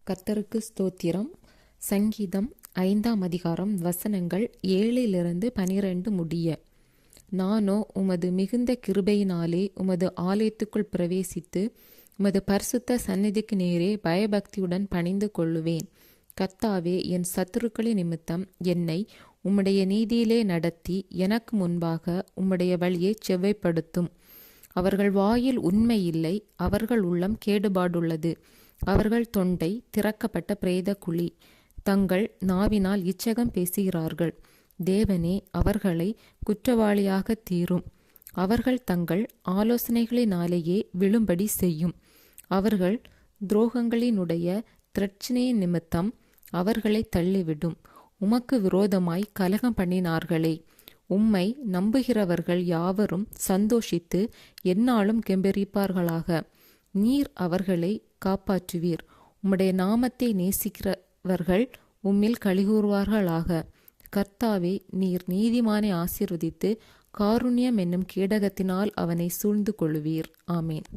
கர்த்தருக்கு ஸ்தோத்திரம். சங்கீதம் 5ஆம் அதிகாரம் வசனங்கள் 7-12 முடிய. நானோ உமது மிகுந்த கிருபையினாலே உமது ஆலயத்துக்குள் பிரவேசித்து உமது பரிசுத்த சந்நிதிக்கு நேரே பயபக்தியுடன் பணிந்து கொள்ளுவேன். கர்த்தாவே, என் சத்துருக்களின் நிமித்தம் என்னை உம்முடைய நீதியிலே நடத்தி எனக்கு முன்பாக உம்முடைய வழியை செவ்வைப்படுத்தும். அவர்கள் வாயில் உண்மை இல்லை, அவர்கள் உள்ளம் கேடுபாடுள்ளது. அவர்கள் தொண்டை திறக்கப்பட்ட பிரேத குழி, தங்கள் நாவினால் இச்சகம் பேசுகிறார்கள். தேவனே, அவர்களை குற்றவாளியாக தீரும். அவர்கள் தங்கள் ஆலோசனைகளினாலேயே விழும்படி செய்யும். அவர்கள் துரோகங்களினுடைய திரட்சணையின் நிமித்தம் அவர்களை தள்ளிவிடும். உமக்கு விரோதமாய் கலகம் பண்ணினார்களே, உம்மை நம்புகிறவர்கள் யாவரும் சந்தோஷித்து எந்நாளும் கெம்பீரிப்பார்களாக. நீர் அவர்களை காப்பாற்றுவீர். உம்முடைய நாமத்தை நேசிக்கிறவர்கள் உம்மில் களிகூறுவார்களாக. கர்த்தாவே, நீர் நீதிமானை ஆசீர்வதித்து காருண்யம் என்னும் கேடகத்தினால் அவனை சூழ்ந்து கொள்ளுவீர். ஆமேன்.